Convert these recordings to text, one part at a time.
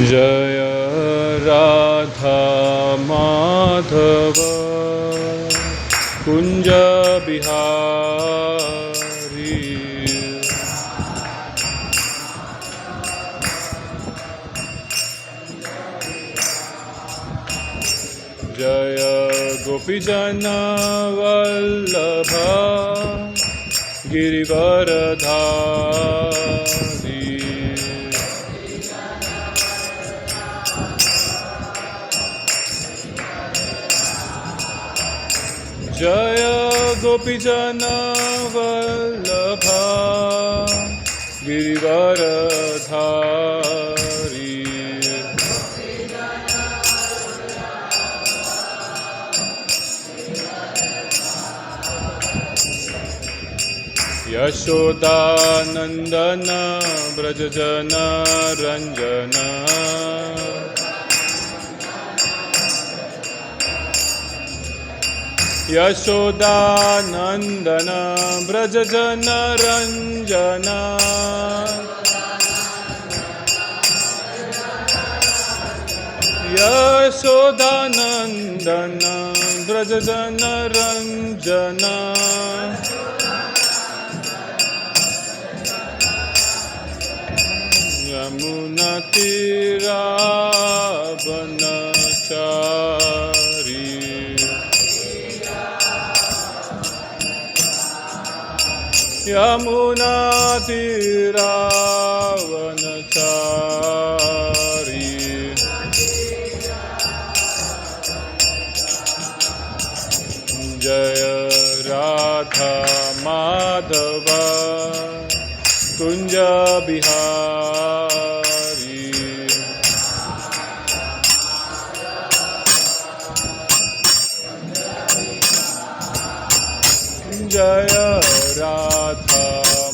जय राधा माधव कुंज बिहारी। जय गोपीजन वल्लभ गिरिवरधारी। जय गोपीजन वल्लभ गिरिवरधारी। यशोदानंदन व्रजजन रंजन। यशोदानंदन व्रजजन रंजन। यशोदानंदन व्रजजन रंजन। यमुना तीरावनचारी। यमुना तीरावनचारी। जय राधा माधव कुंज बिहारी। जय राधा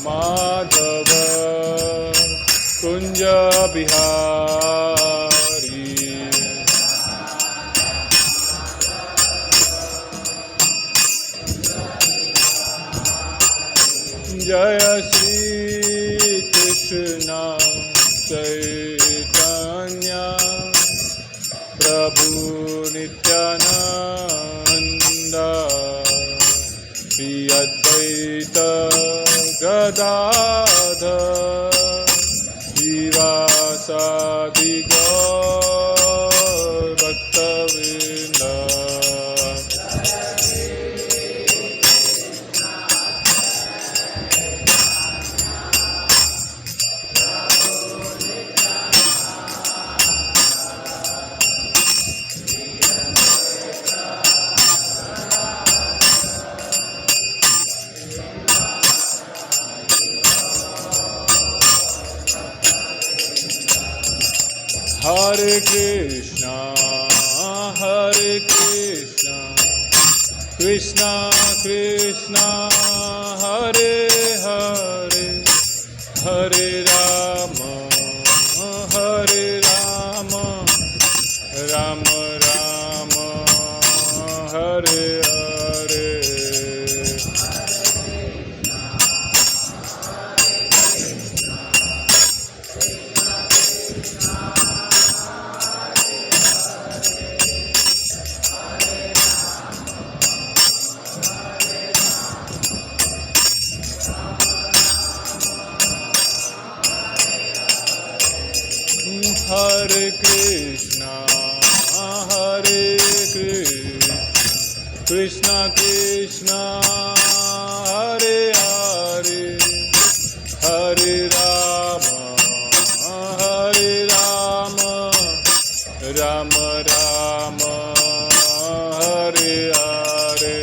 माधव कुंज बिहारी। जय श्री कृष्ण चैतन्य प्रभु नित्यानंद श्री अद्वैत गदाधर श्रीवासादि गौर भक्तवृंद। हरे कृष्णा कृष्णा कृष्णा हरे हरे हरे राम राम राम हरे हरे। हरे कृष्णा कृष्णा कृष्णा हरे हरे हरे राम राम राम हरे हरे।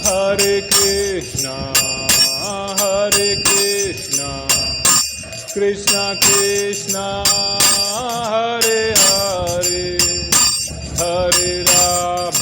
हरे Krishna Krishna Krishna Hare Hare Hare Ram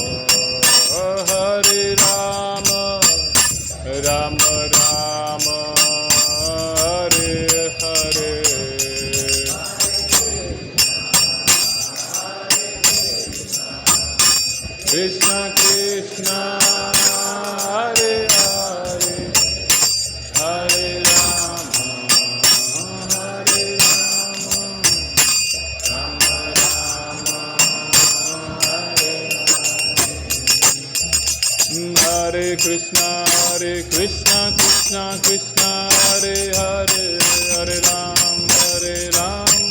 Krishna Krishna Krishna Hare Hare Hare Ram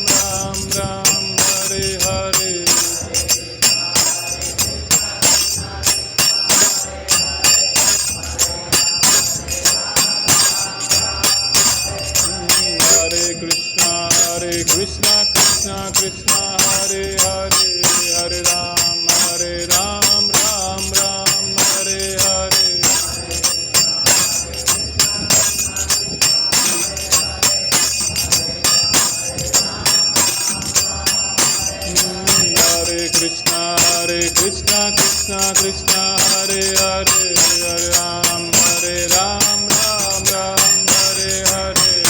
Ram Ram Hare Hare Krishna Krishna Krishna Hare Hare Hare Ram Ram Hare Hare Krishna Krishna Krishna Hare Hare Hare Ram Ram Hare Hare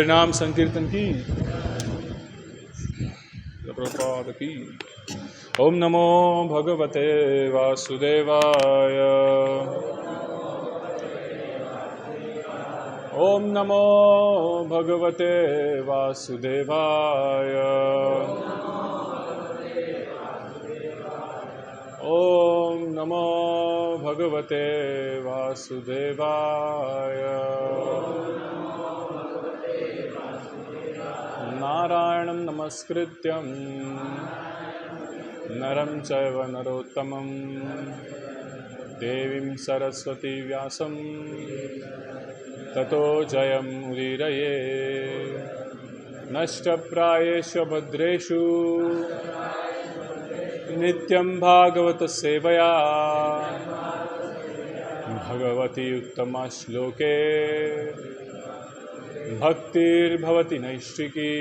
नाम संकीर्तन की प्रभुपाद की। ओम नमो भगवते वासुदेवाय। ओम नमो भगवते वासुदेवाय। ओम नमो भगवते वासुदेवाय। नारायणं नमस्कृत्यं नरं चैव नरोत्तमं देवीं सरस्वती व्यासं ततो जयमुदीरये। नष्टप्रायेषु भद्रेषु नित्यं भागवत सेवया भगवती उत्तमा श्लोके भक्तिर्भवति नैष्ठिकी।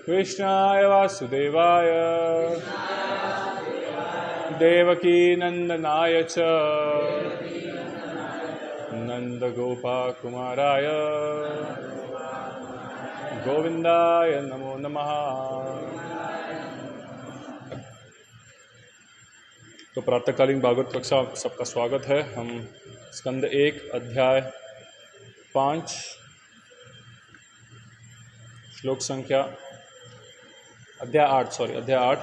कृष्णाय वासुदेवाय देवकी नंदनाय च नंदगोपाकुमाराय गोविंदाय नमो नमः। तो प्रातःकालीन भागवत कक्षा सबका स्वागत है। हम स्कंद 1 अध्याय 5 श्लोक संख्या अध्याय 8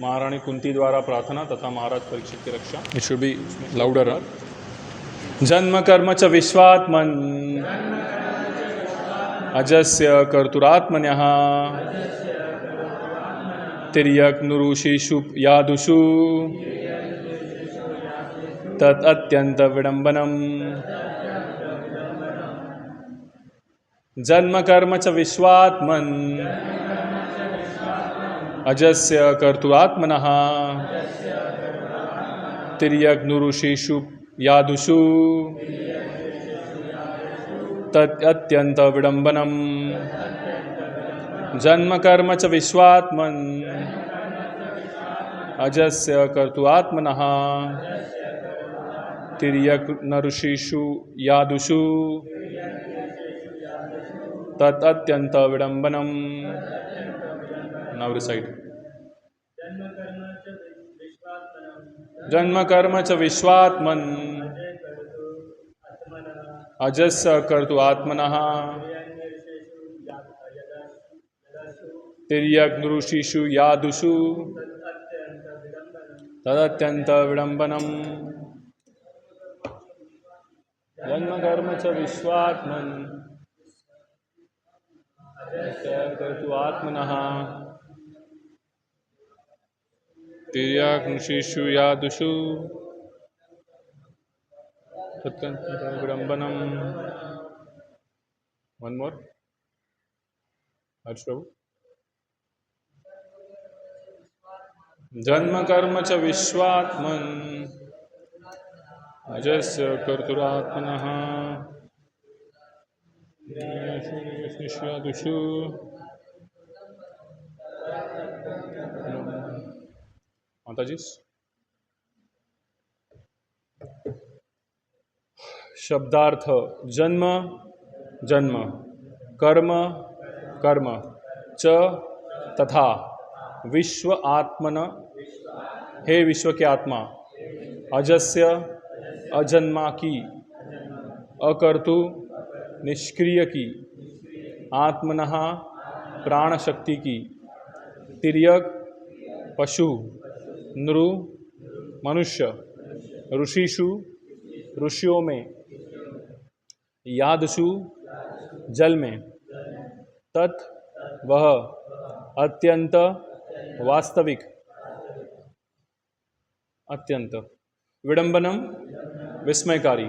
महारानी कुंती द्वारा प्रार्थना तथा महाराज परीक्षित की रक्षा। It should be louder. जन्म कर्म च विश्वात्मन् अजस्य कर्तुरात्मन्यः तिर्यक् नुरुषीषु यादुषु तत् अत्यंत विडंबनम्। जन्म कर्म च विश्वात्मन् अजस्य कर्तुरात्मनः तिर्यक् नुरुषीषु यादुषु तत् अत्यंत विडंबनम्। जन्म कर्म च विश्वात्मन् अजस्य कर्तुरात्मनः तिर्यक् नुरुषीषु यादुषु तत् अत्यंत विडंबनम्। Now recite. जन्म कर्म च विश्वात्मन् अजस्य कर्तुरात्मनः तिर्यक् नुरुषीषु यादुषु तदत्यंत विडंबनम्। जन्म कर्म च विश्वात्मन् कर्तुरात्मनः तिर्यक् नुरुषीषु यादुषु तदत्यंत विडंबनम्। वन मोर हर्ष प्रभु। जन्म कर्म च विश्वात्मन् अजस्य कर्तुरात्मनः यादुषु माताजी। शब्दार्थ जन्म जन्म कर्म कर्म च तथा विश्व आत्मन हे विश्व के आत्मा अजस्य अजन्मा की अकर्तु निष्क्रिय की आत्मनः प्राण शक्ति की तिर्यक पशु नृ मनुष्य ऋषिषु ऋषियों में यादुषु जल में तत् वह अत्यंत वास्तविक अत्यंत विडंबनम विस्मयकारी।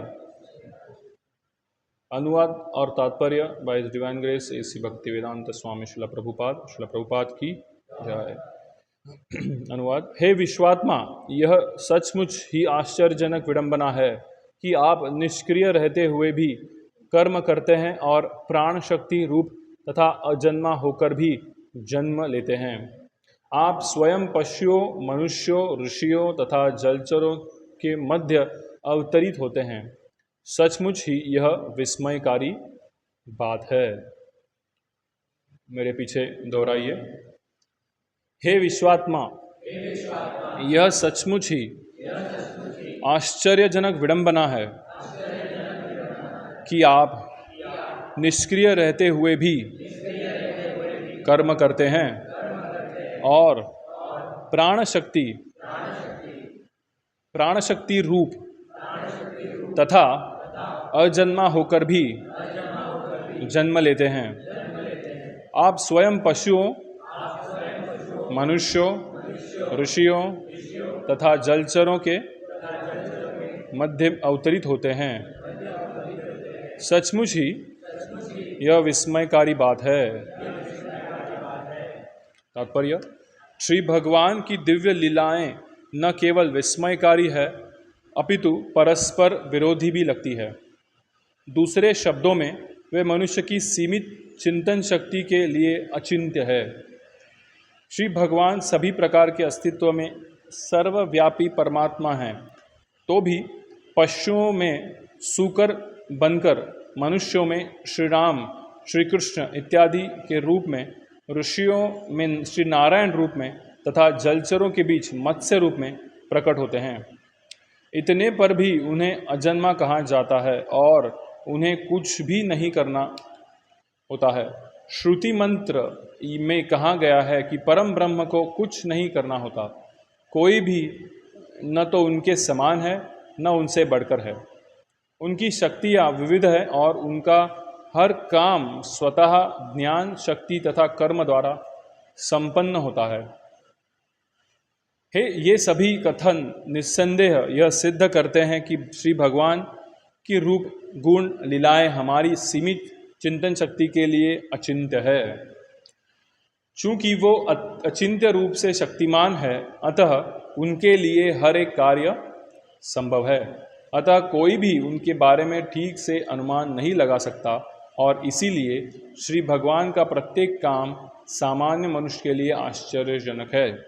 अनुवाद और तात्पर्य by divine grace A C Bhaktivedanta Swami Srila Prabhupada की जय। अनुवाद। हे विश्वात्मा, यह सचमुच ही आश्चर्यजनक विडंबना है कि आप निष्क्रिय रहते हुए भी कर्म करते हैं और प्राण शक्ति रूप तथा अजन्मा होकर भी जन्म लेते हैं। आप स्वयं पशुओं मनुष्यों ऋषियों तथा जलचरों के मध्य अवतरित होते हैं। सचमुच ही यह विस्मयकारी बात है। मेरे पीछे दोहराइए। हे विश्वात्मा, यह सचमुच ही आश्चर्यजनक विडंबना है कि आप निष्क्रिय रहते हुए भी कर्म करते हैं और प्राण शक्ति रूप तथा अजन्मा होकर भी जन्म लेते हैं। आप स्वयं पशुओं मनुष्यों ऋषियों तथा जलचरों के मध्य अवतरित होते हैं। सचमुच ही यह विस्मयकारी बात है। तात्पर्य। श्री भगवान की दिव्य लीलाएं न केवल विस्मयकारी है अपितु परस्पर विरोधी भी लगती है। दूसरे शब्दों में वे मनुष्य की सीमित चिंतन शक्ति के लिए अचिंत्य है। श्री भगवान सभी प्रकार के अस्तित्व में सर्वव्यापी परमात्मा हैं, तो भी पशुओं में सूकर बनकर मनुष्यों में श्री राम श्री कृष्ण इत्यादि के रूप में, ऋषियों में श्री नारायण रूप में तथा जलचरों के बीच मत्स्य रूप में प्रकट होते हैं। इतने पर भी उन्हें अजन्मा कहा जाता है और उन्हें कुछ भी नहीं करना होता है। श्रुति मंत्र में कहा गया है कि परम ब्रह्म को कुछ नहीं करना होता। कोई भी न तो उनके समान है न उनसे बढ़कर है। उनकी शक्तियाँ विविध है और उनका हर काम स्वतः ज्ञान शक्ति तथा कर्म द्वारा संपन्न होता है। हे ये सभी कथन निस्संदेह यह सिद्ध करते हैं कि श्री भगवान की रूप गुण लीलाएं हमारी सीमित चिंतन शक्ति के लिए अचिंत्य है। चूंकि वो अचिंत्य रूप से शक्तिमान है, अतः उनके लिए हर एक कार्य संभव है। अतः कोई भी उनके बारे में ठीक से अनुमान नहीं लगा सकता और इसीलिए श्री भगवान का प्रत्येक काम सामान्य मनुष्य के लिए आश्चर्यजनक है।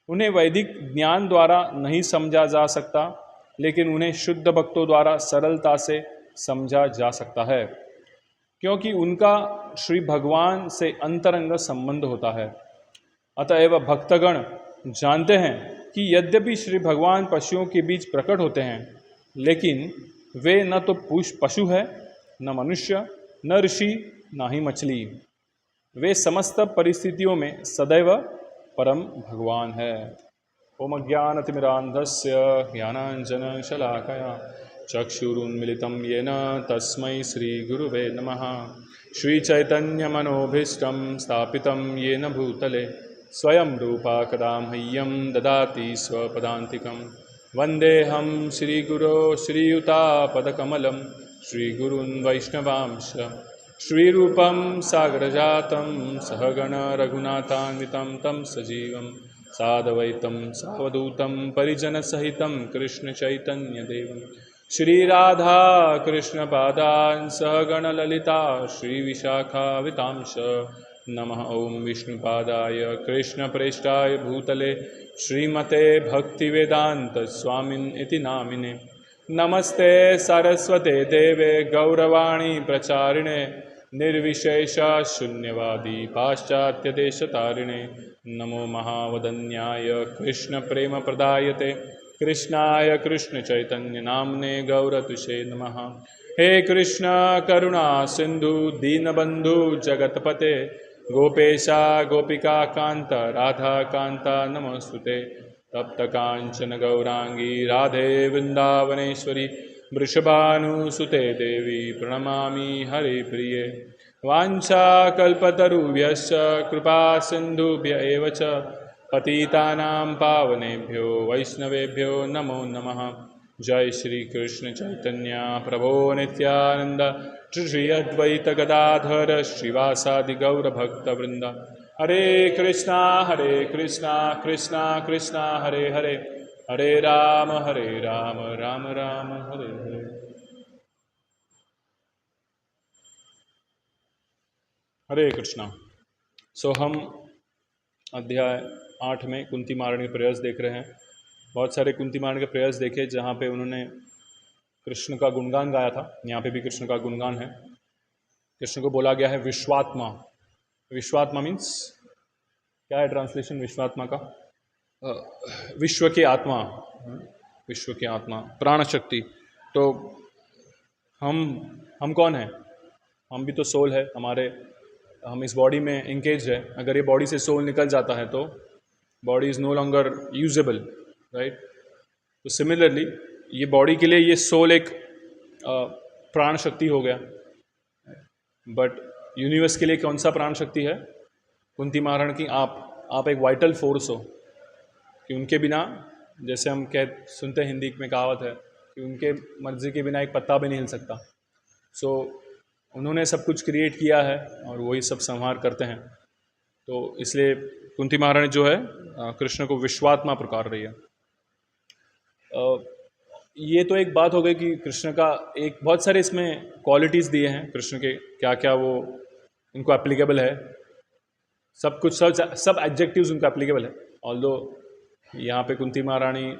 उन्हें वैदिक ज्ञान द्वारा नहीं समझा जा सकता, लेकिन उन्हें शुद्ध भक्तों द्वारा सरलता से समझा जा सकता है, क्योंकि उनका श्री भगवान से अंतरंग संबंध होता है। अतएव भक्तगण जानते हैं कि यद्यपि श्री भगवान पशुओं के बीच प्रकट होते हैं, लेकिन वे न तो पशु है, न मनुष्य, न ऋषि, न ही मछली। वे समस्त परिस्थितियों में सदैव परम भगवान है। ओम अज्ञानतिमिरान्धस्य ज्ञानाञ्जनशलाकया चक्षुरुन्मिलितं येन तस्मै श्रीगुरुवे नमः। श्रीचैतन्यमनोभीष्टं स्थापितं येन भूतले स्वयं रूपा कदा मह्यं ददाति स्वपदान्तिकं। वन्देऽहं श्रीगुरो श्रीयुतापदकमलं श्रीगुरून् वैष्णवांश श्रीरूपं सागरजातं सहगण रघुनाथान्वितं तं सजीवं साद्वैतं सावधूतं परिजनसहितं कृष्णचैतन्यदेवं श्रीराधा कृष्णपादान् सहगण ललिता श्रीविशाखावितांश। नमः ओं विष्णुपादाय कृष्णप्रेष्ठाय भूतले श्रीमते भक्तिवेदांत स्वामिन् इति नामिने। नमस्ते सरस्वते देवे गौरवाणी प्रचारिणे निर्विशेष शून्यवादी पाश्चात्यदेशतारिणे। नमो महावदन्याय कृष्ण प्रेम प्रदायते कृष्णाय कृष्ण चैतन्य नामने गौरतुषे नमः। हे कृष्ण करुणा सिंधु दीनबंधु जगतपते गोपेशा गोपिका कांत राधा कांता नमोस्तुते। तप्त कांचन गौरांगी राधे वृंदावनेश्वरी वृषभानुसुते देवी प्रणमामि हरिप्रिये। वाञ्छाकल्पतरुभ्यश्च कृपा सिन्धुभ्य एव च पतितानां पावनेभ्यो वैष्णवेभ्यो नमो नमः। जय श्री कृष्ण चैतन्य प्रभो नित्यानंद श्री अद्वैत गदाधर श्रीवासादि गौर भक्तवृंद। हरे कृष्णा कृष्णा कृष्णा हरे हरे, हरे राम राम राम हरे हरे। हरे कृष्णा। सो हम अध्याय 8 में कुंती महारानी के प्रयास देख रहे हैं। बहुत सारे कुंती महारानी के प्रयास देखे जहाँ पे उन्होंने कृष्ण का गुणगान गाया था। यहाँ पे भी कृष्ण का गुणगान है। कृष्ण को बोला गया है विश्वात्मा। विश्वात्मा मीन्स क्या है ट्रांसलेशन विश्वात्मा का? विश्व के आत्मा, विश्व के आत्मा, प्राण शक्ति। तो हम कौन है? हम भी तो सोल है हमारे। हम इस बॉडी में इंगेज है। अगर ये बॉडी से सोल निकल जाता है तो body is no longer usable, right? तो सिमिलरली ये बॉडी के लिए ये सोल एक प्राण शक्ति हो गया। बट यूनिवर्स के लिए कौन सा प्राण शक्ति है? कुंती महारानी की आप एक वाइटल फोर्स हो कि उनके बिना, जैसे हम सुनते हैं हिंदी में कहावत है कि उनके मर्जी के बिना एक पत्ता भी नहीं हिल सकता। सो उन्होंने सब कुछ क्रिएट किया है और वही सब संहार करते हैं। तो इसलिए कुंती महारानी जो है कृष्ण को विश्वात्मा पुकार रही है। ये तो एक बात हो गई कि कृष्ण का एक बहुत सारे इसमें क्वालिटीज़ दिए हैं कृष्ण के, क्या क्या वो उनको एप्लीकेबल है। सब कुछ सब एडजेक्टिव्स उनको एप्लीकेबल है। ऑल्दो यहाँ पे कुंती महारानी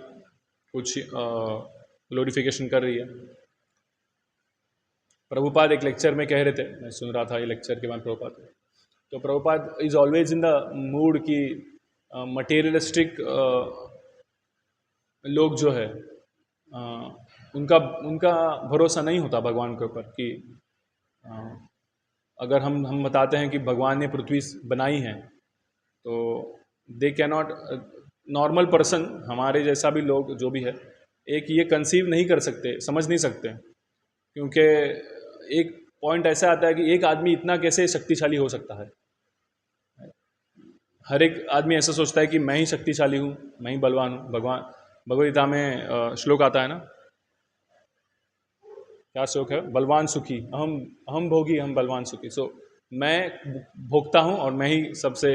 कुछ ग्लोरिफिकेशन कर रही है। प्रभुपाद एक लेक्चर में कह रहे थे, मैं सुन रहा था ये लेक्चर के बाद प्रभुपाद, तो Prabhupada is always in the mood कि मटेरियलिस्टिक लोग जो है अ, उनका उनका भरोसा नहीं होता भगवान के ऊपर कि अ, अगर हम बताते हैं कि भगवान ने पृथ्वी बनाई है, तो they can not, normal person हमारे जैसा भी लोग जो भी है, एक ये कंसीव नहीं कर सकते, समझ नहीं सकते, क्योंकि एक पॉइंट ऐसा आता है कि एक आदमी इतना कैसे शक्तिशाली हो सकता है। हर एक आदमी ऐसा सोचता है कि मैं ही शक्तिशाली हूँ, मैं ही बलवान हूँ। भगवान भगवद गीता में श्लोक आता है ना, क्या श्लोक है, बलवान सुखी, अहम भोगी हम बलवान सुखी। सो मैं भोगता हूँ और मैं ही सबसे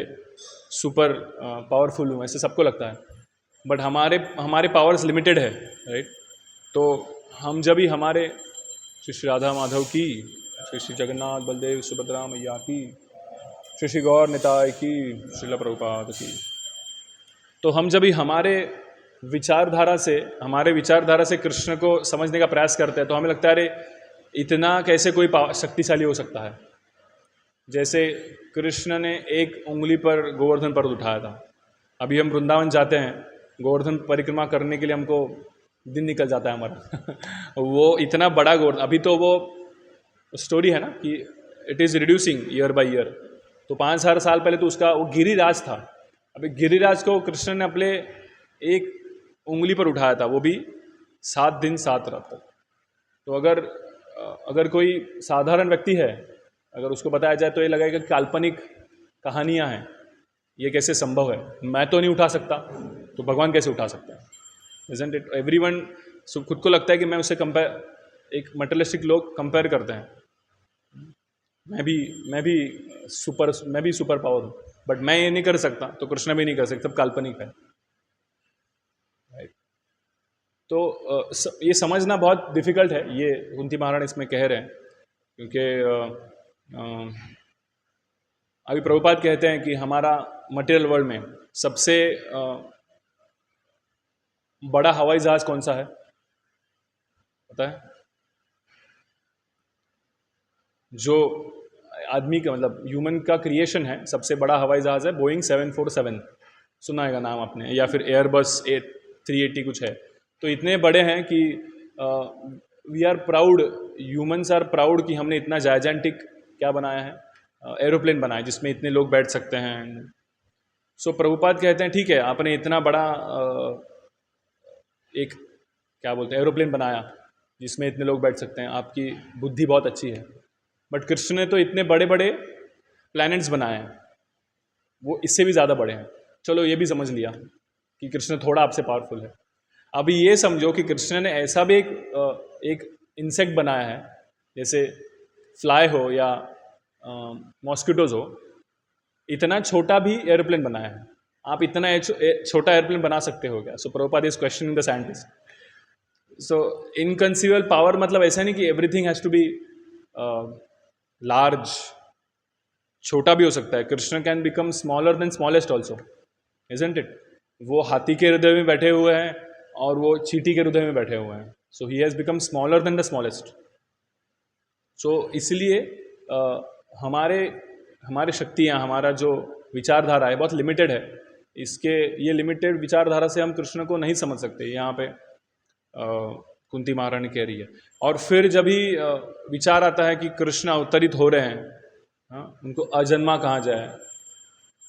सुपर पावरफुल हूँ, ऐसे सबको लगता है। बट हमारे हमारे पावर्स लिमिटेड है, राइट। तो हम जब भी हमारे श्री श्री राधा माधव की, श्री श्री जगन्नाथ बलदेव सुभद्रा मैया की, श्री श्री गौर निताय की, श्रील प्रभुपाद की, तो हम जब भी हमारे विचारधारा से कृष्ण को समझने का प्रयास करते हैं, तो हमें लगता है अरे इतना कैसे कोई शक्तिशाली हो सकता है। जैसे कृष्ण ने एक उंगली पर गोवर्धन पर्वत उठाया था। अभी हम वृंदावन जाते हैं, गोवर्धन परिक्रमा करने के लिए हमको दिन निकल जाता है हमारा वो इतना बड़ा गोवर्धन, अभी तो वो स्टोरी है ना कि it is reducing year by year. तो 5,000 साल पहले तो उसका वो गिरिराज था। अभी गिरिराज को कृष्ण ने अपने एक उंगली पर उठाया था, वो भी 7 दिन 7 रात तक। तो अगर कोई साधारण व्यक्ति है, अगर उसको बताया जाए तो ये लगेगा कि काल्पनिक कहानियाँ हैं, ये कैसे संभव है, मैं तो नहीं उठा सकता, तो भगवान कैसे उठा सकता है। इजंट इट, एवरीवन खुद को लगता है कि मैं उससे कंपेयर, एक मटेरियलिस्टिक लोग कंपेयर करते हैं, मैं भी सुपर पावर हूँ, बट मैं ये नहीं कर सकता, तो कृष्ण भी नहीं कर सकता, सब काल्पनिक है, राइट। तो ये समझना बहुत डिफिकल्ट है, ये कुंती महारानी इसमें कह रहे हैं, क्योंकि अभी प्रभुपाद कहते हैं कि हमारा मटेरियल वर्ल्ड में सबसे बड़ा हवाई जहाज कौन सा है, पता है? जो आदमी का मतलब ह्यूमन का क्रिएशन है, सबसे बड़ा हवाई जहाज है बोइंग 747, सुना है नाम आपने, या फिर एयरबस 380 कुछ है। तो इतने बड़े हैं कि we are proud, humans are proud कि हमने इतना जायजेंटिक क्या बनाया है, एरोप्लेन बनाया जिसमें इतने लोग बैठ सकते हैं। सो प्रभुपाद कहते हैं ठीक है, आपने इतना बड़ा एक क्या बोलते हैं एरोप्लेन बनाया जिसमें इतने लोग बैठ सकते हैं, आपकी बुद्धि बहुत अच्छी है। बट कृष्ण ने तो इतने बड़े बड़े प्लैनेट्स बनाए हैं, वो इससे भी ज़्यादा बड़े हैं। चलो ये भी समझ लिया कि कृष्ण थोड़ा आपसे पावरफुल है। अभी ये समझो कि कृष्ण ने ऐसा भी एक इंसेक्ट बनाया है, जैसे फ्लाई हो या मॉस्किटोज हो, इतना छोटा भी एयरप्लेन बनाया है। आप इतना छोटा एयरप्लेन बना सकते हो क्या? So Prabhupada is questioning the scientist. So inconceivable power मतलब ऐसा नहीं कि everything has to be large, छोटा भी हो सकता है। Krishna can become smaller than smallest also, isn't it? वो हाथी के हृदय में बैठे हुए हैं और वो चींटी के हृदय में बैठे हुए हैं। So he has become smaller than the smallest. So इसलिए हमारे हमारी शक्तियाँ, हमारा जो विचारधारा है बहुत लिमिटेड है। इसके ये लिमिटेड विचारधारा से हम कृष्ण को नहीं समझ सकते, यहाँ पे कुंती महारानी कह रही है। और फिर जब ही विचार आता है कि कृष्ण अवतरित हो रहे हैं, हाँ, उनको अजन्मा कहा जाए।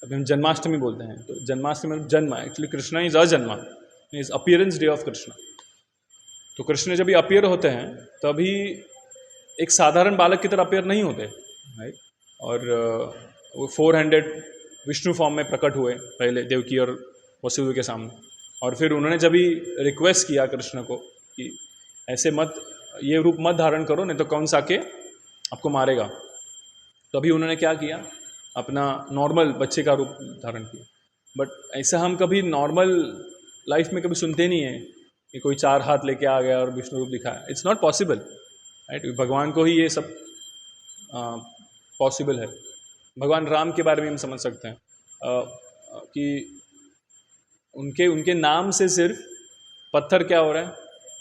अभी हम जन्माष्टमी बोलते हैं, तो जन्माष्टमी में जन्म, एक्चुअली कृष्ण इज अजन्मा, is appearance day of Krishna. तो कृष्ण जब भी अपीयर होते हैं तभी एक साधारण बालक की तरह अपीयर नहीं होते, राइट। और वो 400 विष्णु फॉर्म में प्रकट हुए पहले देवकी और वसुदेव के सामने। और फिर उन्होंने जब भी रिक्वेस्ट किया कृष्ण को कि ऐसे मत, ये रूप मत धारण करो, नहीं तो कौन सा के आपको मारेगा। तो अभी उन्होंने क्या किया, अपना नॉर्मल बच्चे का रूप धारण किया। बट ऐसा हम कभी नॉर्मल लाइफ में कभी सुनते नहीं है कि कोई 4 हाथ लेके आ गया और विष्णु रूप दिखाया। It's not possible, right. भगवान को ही ये सब पॉसिबल है। भगवान राम के बारे में हम समझ सकते हैं कि उनके उनके नाम से सिर्फ पत्थर क्या हो रहा है,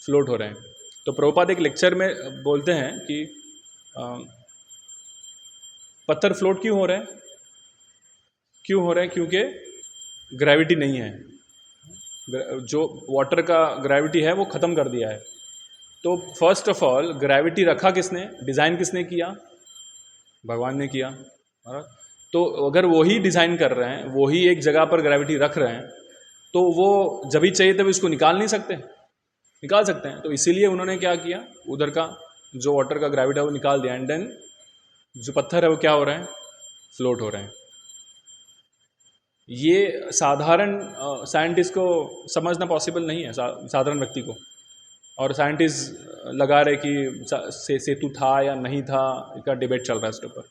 फ्लोट हो रहे हैं। तो प्रभुपाद एक लेक्चर में बोलते हैं कि पत्थर फ्लोट क्यों हो रहे हैं? क्यों हो रहे हैं? क्योंकि ग्रेविटी नहीं है। जो वाटर का ग्रेविटी है वो ख़त्म कर दिया है। तो फर्स्ट ऑफ ऑल ग्रेविटी रखा किसने, डिज़ाइन किसने किया, भगवान ने किया। तो अगर वही डिज़ाइन कर रहे हैं, वही एक जगह पर ग्रेविटी रख रहे हैं, तो वो जब भी चाहिए तभी उसको निकाल नहीं सकते, निकाल सकते हैं। तो इसीलिए उन्होंने क्या किया, उधर का जो वाटर का ग्रेविटी है वो निकाल दिया, एंड देन जो पत्थर है वो क्या हो रहे हैं, फ्लोट हो रहे हैं। ये साधारण साइंटिस्ट को समझना पॉसिबल नहीं है, साधारण व्यक्ति को। और साइंटिस्ट लगा रहे कि सेतु था या नहीं था, इसका डिबेट चल रहा है इसके ऊपर।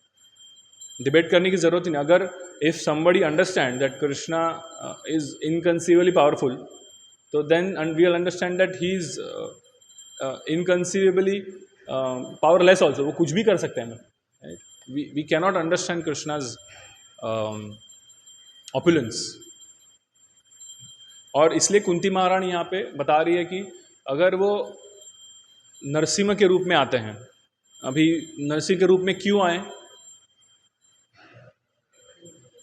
डिबेट करने की ज़रूरत ही नहीं। अगर if somebody understand that Krishna is inconceivably powerful, तो then we will understand that he is inconceivably powerless also. वो कुछ भी कर सकते हैं। We cannot understand Krishna's opulence. और इसलिए कुंती महारानी यहाँ पे बता रही है कि अगर वो नरसिंह के रूप में आते हैं, अभी नरसिंह के रूप में क्यों आए,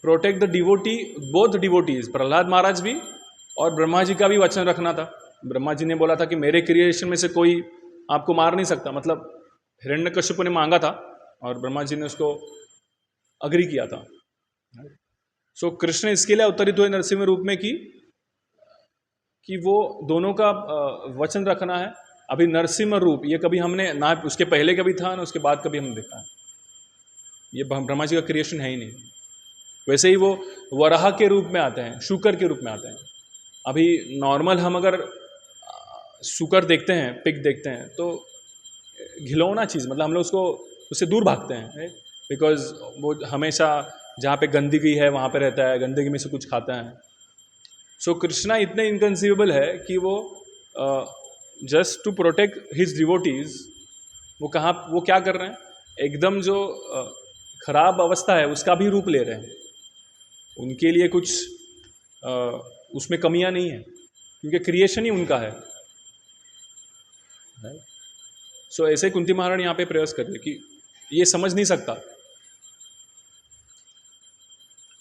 protect the devotee, both devotees, Prahlad Maharaj भी और ब्रह्मा जी का भी वचन रखना था। ब्रह्मा जी ने बोला था कि मेरे क्रिएशन में से कोई आपको मार नहीं सकता, मतलब हिरण्यकश्यप ने मांगा था और ब्रह्मा जी ने उसको अग्री किया था। सो कृष्ण इसके लिए अवतरित हुए नरसिंह रूप में कि वो दोनों का वचन रखना है। अभी नरसिंह रूप ये कभी हमने ना, उसके पहले कभी था ना उसके बाद कभी हमने देखा है। ये ब्रह्मा जी का क्रिएशन है ही नहीं। वैसे ही वो वराह के रूप में आते हैं, शुकर के रूप में आते हैं। अभी नॉर्मल हम अगर शुकर देखते हैं, पिग देखते हैं, तो घिलौना चीज़, मतलब हम लोग उससे दूर भागते हैं, बिकॉज वो हमेशा जहाँ पे गंदगी है वहाँ पे रहता है, गंदगी में से कुछ खाता है। सो कृष्णा इतने इनकंसीवेबल है कि वो just to protect his devotees, वो क्या कर रहे हैं, एकदम जो खराब अवस्था है उसका भी रूप ले रहे हैं। उनके लिए कुछ उसमें कमियां नहीं है, क्योंकि क्रिएशन ही उनका है। सो ऐसे कुंती महारानी यहाँ पे प्रयास कर रही है कि ये समझ नहीं सकता।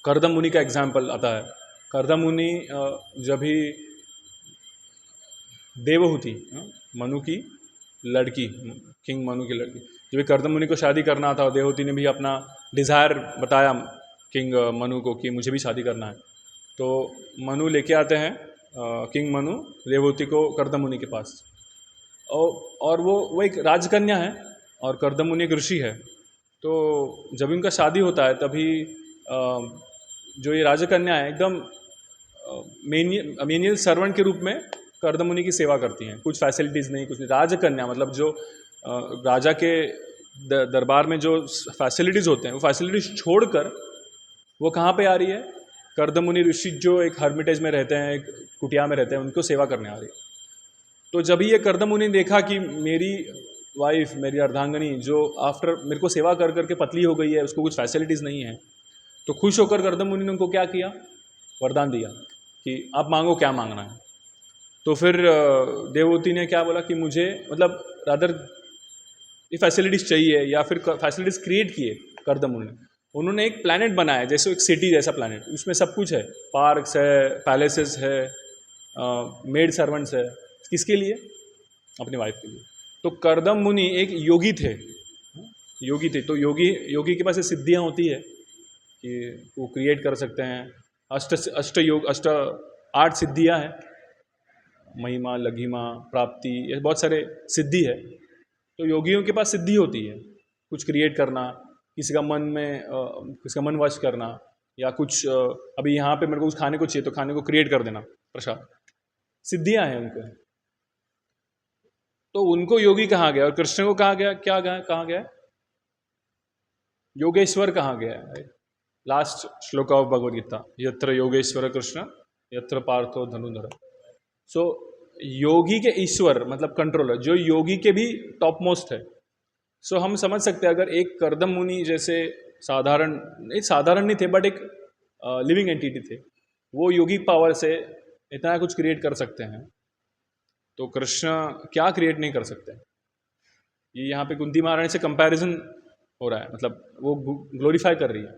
कर्दम मुनि का एग्जाम्पल आता है। कर्दम मुनि जब ही देवहूति, मनु की लड़की, किंग मनु की लड़की, जब कर्दम मुनि को शादी करना था, देवहूति ने भी अपना डिज़ायर बताया किंग मनु को कि मुझे भी शादी करना है। तो मनु लेके आते हैं, किंग मनु देवहूति को कर्दम मुनि के पास, और वो एक राजकन्या है और कर्दम मुनि एक ऋषि है। तो जब इनका शादी होता है तभी जो ये राजकन्या है एकदम मेनियल सर्वेंट के रूप में कर्दम मुनि की सेवा करती हैं। कुछ फैसिलिटीज़ नहीं, कुछ नहीं। राजकन्या मतलब जो राजा के दरबार में जो फैसिलिटीज़ होते हैं, वो फैसिलिटीज़ छोड़कर वो कहाँ पे आ रही है, कर्दम मुनि ऋषि जो एक हर्मिटेज में रहते हैं, एक कुटिया में रहते हैं, उनको सेवा करने आ रही है। तो जब ये कर्दम मुनि ने देखा कि मेरी वाइफ, मेरी अर्धांगनी जो आफ्टर मेरे को सेवा कर करके पतली हो गई है, उसको कुछ फैसिलिटीज़ नहीं है, तो खुश होकर कर्दम मुनि ने उनको क्या किया, वरदान दिया कि आप मांगो क्या मांगना है। तो फिर देवहूति ने क्या बोला कि मुझे, मतलब रादर ये फैसिलिटीज़ चाहिए, या फिर फैसिलिटीज़ क्रिएट किए कर्दम मुनि ने। उन्होंने एक प्लैनेट बनाया, जैसे एक सिटी जैसा प्लैनेट, उसमें सब कुछ है, पार्क्स है, पैलेसेस है, मेड सर्वेंट्स है। किसके लिए, अपनी वाइफ के लिए। तो कर्दम मुनि एक योगी थे, योगी थे। तो योगी के पास ये सिद्धियाँ होती है कि वो क्रिएट कर सकते हैं। अष्ट 8 सिद्धियाँ हैं, महिमा, लघिमा, प्राप्ति, ये बहुत सारे सिद्धि है। तो योगियों के पास सिद्धि होती है, कुछ क्रिएट करना, किसी का मन वश करना, या कुछ अभी यहाँ पे मेरे को कुछ खाने को चाहिए तो खाने को क्रिएट कर देना, प्रसाद, सिद्धियाँ हैं उनको। तो उनको योगी कहा गया, और कृष्ण को कहा गया, कहा गया, योगेश्वर कहा गया है। लास्ट श्लोक ऑफ भगवद गीता, यत्र योगेश्वर कृष्ण यत्र पार्थो धनुधर। सो योगी के ईश्वर मतलब कंट्रोलर, जो योगी के भी टॉप मोस्ट है। सो हम समझ सकते हैं, अगर एक कर्दम मुनि जैसे साधारण नहीं थे, बट एक लिविंग एंटिटी थे, वो योगी पावर से इतना कुछ क्रिएट कर सकते हैं, तो कृष्ण क्या क्रिएट नहीं कर सकते। ये यहाँ पे कुंती महारानी से कंपैरिजन हो रहा है, मतलब वो ग्लोरीफाई कर रही है